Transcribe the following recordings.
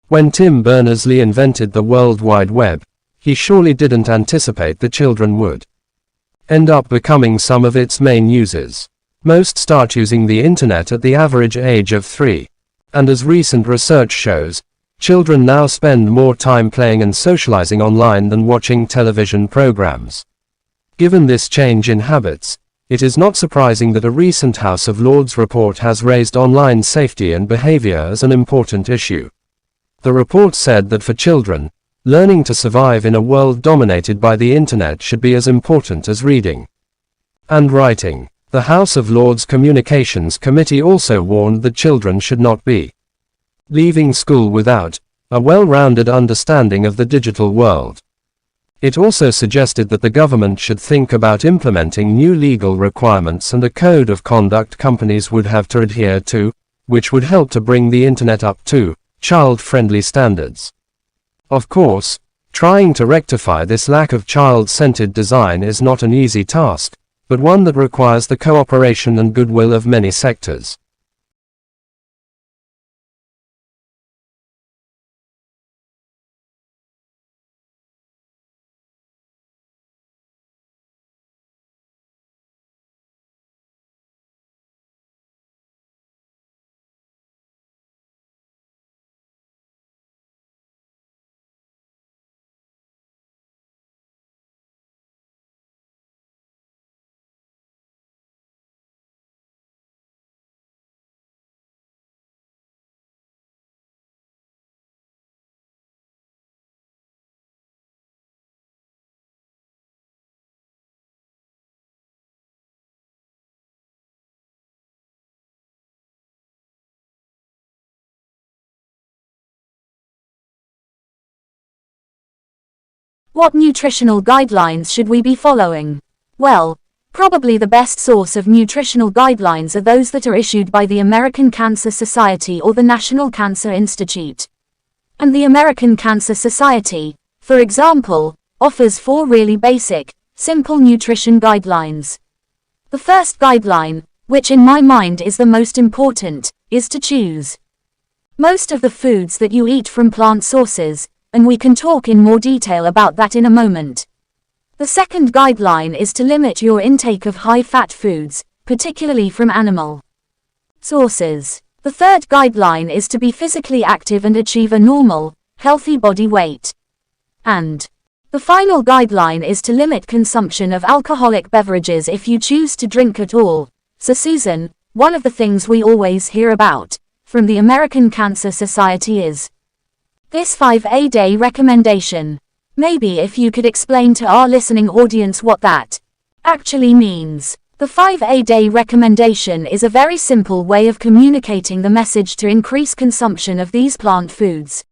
When Tim Berners-Lee invented the World Wide Web, he surely didn't anticipate that children would end up becoming some of its main users. Most start using the internet at the average age of 3. And as recent research shows, children now spend more time playing and socializing online than watching television programs. Given this change in habits, it is not surprising that a recent House of Lords report has raised online safety and behavior as an important issue. The report said that for children, learning to survive in a world dominated by the internet should be as important as reading and writing. The House of Lords Communications Committee also warned that children should not be leaving school without a well-rounded understanding of the digital world. It also suggested that the government should think about implementing new legal requirements and a code of conduct companies would have to adhere to, which would help to bring the internet up to child-friendly standards. Of course, trying to rectify this lack of child-centered design is not an easy task, but one that requires the cooperation and goodwill of many sectors. What nutritional guidelines should we be following? Well, probably the best source of nutritional guidelines are those that are issued by the American Cancer Society or the National Cancer Institute. And the American Cancer Society, for example, offers 4 really basic, simple nutrition guidelines. The first guideline, which in my mind is the most important, is to choose most of the foods that you eat from plant sources, and we can talk in more detail about that in a moment. The second guideline is to limit your intake of high-fat foods, particularly from animal sources. The third guideline is to be physically active and achieve a normal, healthy body weight. And the final guideline is to limit consumption of alcoholic beverages if you choose to drink at all. So Susan, one of the things we always hear about from the American Cancer Society is this 5-a-day recommendation. Maybe if you could explain to our listening audience what that actually means. The 5-a-day recommendation is a very simple way of communicating the message to increase consumption of these plant foods.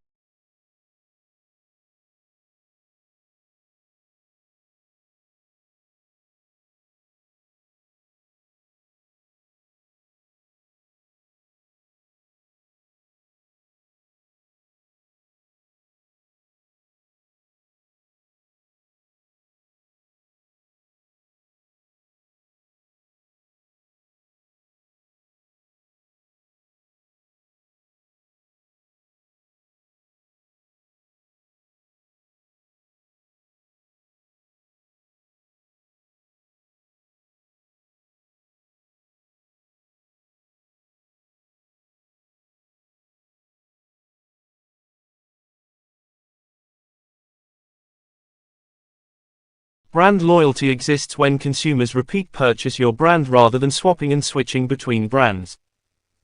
Brand loyalty exists when consumers repeat purchase your brand rather than swapping and switching between brands.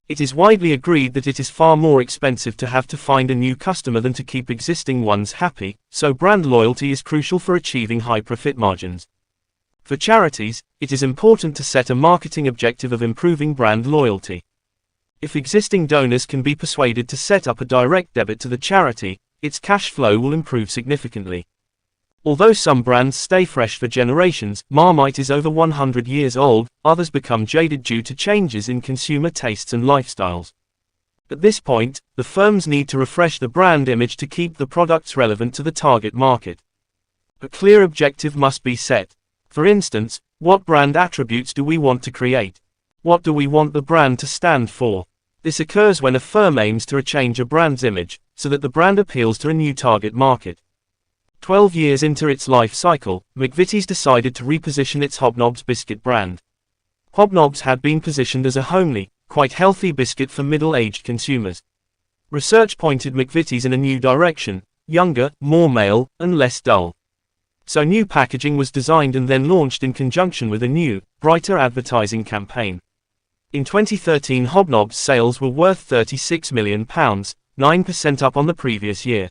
It is widely agreed that it is far more expensive to have to find a new customer than to keep existing ones happy, so brand loyalty is crucial for achieving high profit margins. For charities, it is important to set a marketing objective of improving brand loyalty. If existing donors can be persuaded to set up a direct debit to the charity, its cash flow will improve significantly. Although some brands stay fresh for generations, Marmite is over 100 years old, others become jaded due to changes in consumer tastes and lifestyles. At this point, the firms need to refresh the brand image to keep the products relevant to the target market. A clear objective must be set. For instance, what brand attributes do we want to create? What do we want the brand to stand for? This occurs when a firm aims to change a brand's image, so that the brand appeals to a new target market. 12 years into its life cycle, McVitie's decided to reposition its Hobnobs biscuit brand. Hobnobs had been positioned as a homely, quite healthy biscuit for middle-aged consumers. Research pointed McVitie's in a new direction: younger, more male, and less dull. So new packaging was designed and then launched in conjunction with a new, brighter advertising campaign. In 2013, Hobnobs sales were worth £36 million, 9% up on the previous year.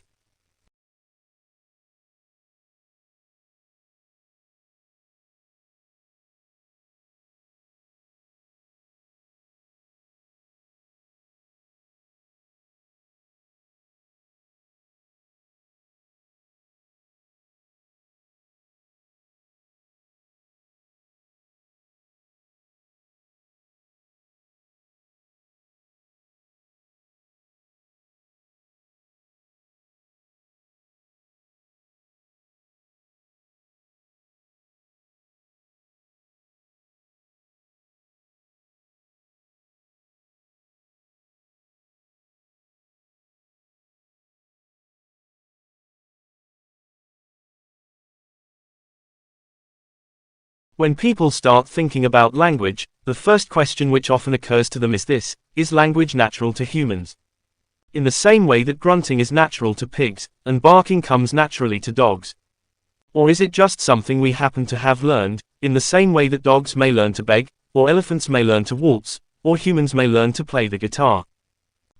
When people start thinking about language, the first question which often occurs to them is this: is language natural to humans? In the same way that grunting is natural to pigs, and barking comes naturally to dogs. Or is it just something we happen to have learned, in the same way that dogs may learn to beg, or elephants may learn to waltz, or humans may learn to play the guitar?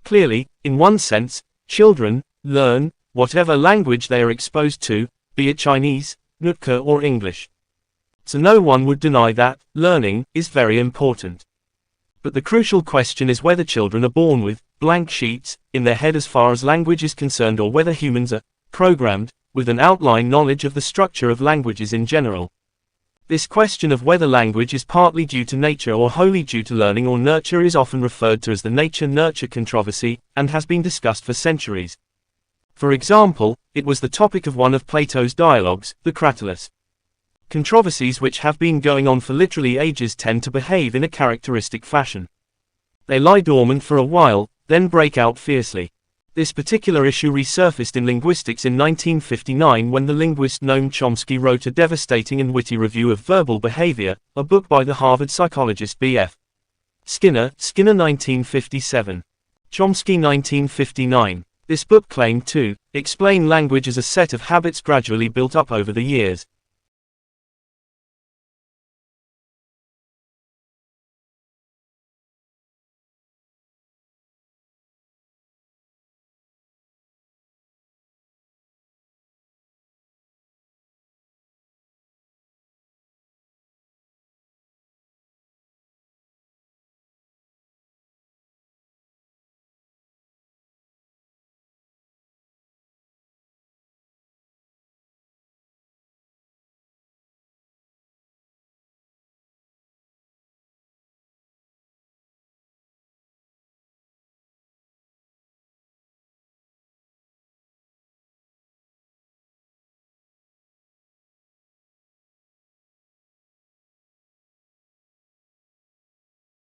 Clearly, in one sense, children learn whatever language they are exposed to, be it Chinese, Nootka, or English. So no one would deny that learning is very important. But the crucial question is whether children are born with blank sheets in their head as far as language is concerned, or whether humans are programmed with an outline knowledge of the structure of languages in general. This question of whether language is partly due to nature or wholly due to learning or nurture is often referred to as the nature-nurture controversy, and has been discussed for centuries. For example, it was the topic of one of Plato's dialogues, the Cratylus. Controversies which have been going on for literally ages tend to behave in a characteristic fashion. They lie dormant for a while, then break out fiercely. This particular issue resurfaced in linguistics in 1959 when the linguist Noam Chomsky wrote a devastating and witty review of Verbal Behavior, a book by the Harvard psychologist B.F. Skinner 1957. Chomsky 1959. This book claimed to explain language as a set of habits gradually built up over the years.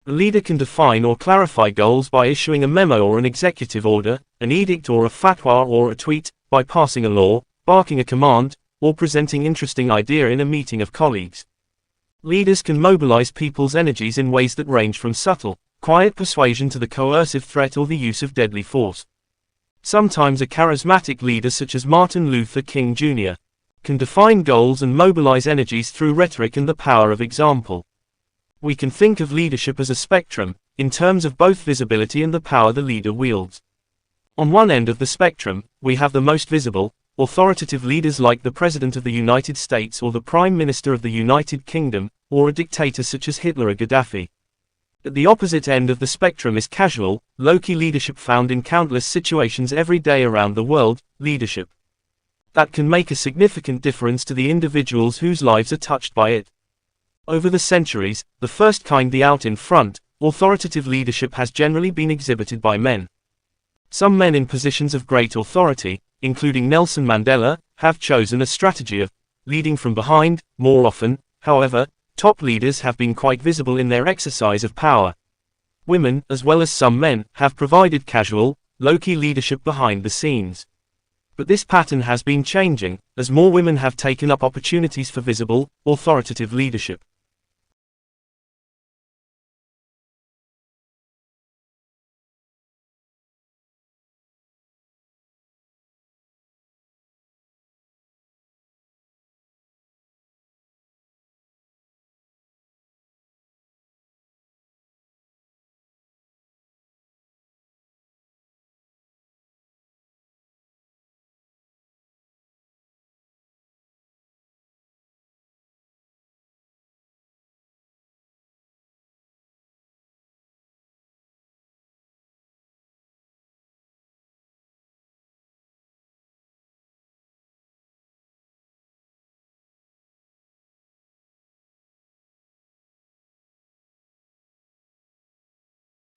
A leader can define or clarify goals by issuing a memo or an executive order, an edict or a fatwa or a tweet, by passing a law, barking a command, or presenting an interesting idea in a meeting of colleagues. Leaders can mobilize people's energies in ways that range from subtle, quiet persuasion to the coercive threat or the use of deadly force. Sometimes a charismatic leader such as Martin Luther King Jr. can define goals and mobilize energies through rhetoric and the power of example. We can think of leadership as a spectrum, in terms of both visibility and the power the leader wields. On one end of the spectrum, we have the most visible, authoritative leaders like the President of the United States or the Prime Minister of the United Kingdom, or a dictator such as Hitler or Gaddafi. At the opposite end of the spectrum is casual, low-key leadership found in countless situations every day around the world, leadership that can make a significant difference to the individuals whose lives are touched by it. Over the centuries, the first kind, the out in front, authoritative leadership has generally been exhibited by men. Some men in positions of great authority, including Nelson Mandela, have chosen a strategy of leading from behind. More often, however, top leaders have been quite visible in their exercise of power. Women, as well as some men, have provided casual, low-key leadership behind the scenes. But this pattern has been changing, as more women have taken up opportunities for visible, authoritative leadership.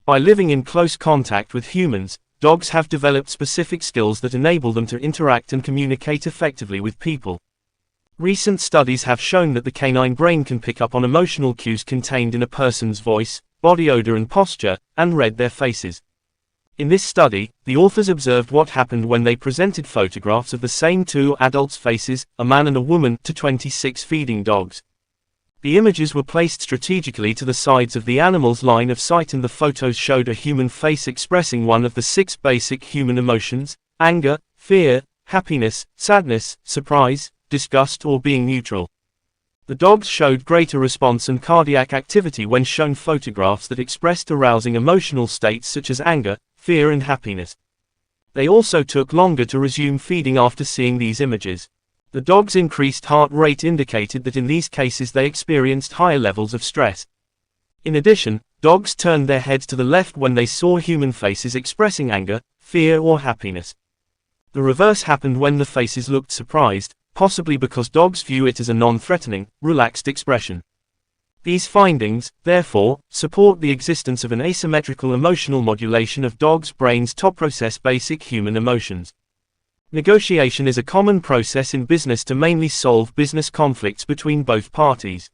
By living in close contact with humans, dogs have developed specific skills that enable them to interact and communicate effectively with people. Recent studies have shown that the canine brain can pick up on emotional cues contained in a person's voice, body odor and posture, and read their faces. In this study, the authors observed what happened when they presented photographs of the same two adults' faces, a man and a woman, to 26 feeding dogs. The images were placed strategically to the sides of the animal's line of sight, and the photos showed a human face expressing one of the 6 basic human emotions: anger, fear, happiness, sadness, surprise, disgust, or being neutral. The dogs showed greater response and cardiac activity when shown photographs that expressed arousing emotional states such as anger, fear and happiness. They also took longer to resume feeding after seeing these images. The dog's increased heart rate indicated that in these cases they experienced higher levels of stress. In addition, dogs turned their heads to the left when they saw human faces expressing anger, fear or happiness. The reverse happened when the faces looked surprised, possibly because dogs view it as a non-threatening, relaxed expression. These findings, therefore, support the existence of an asymmetrical emotional modulation of dogs' brains to process basic human emotions. Negotiation is a common process in business to mainly solve business conflicts between both parties.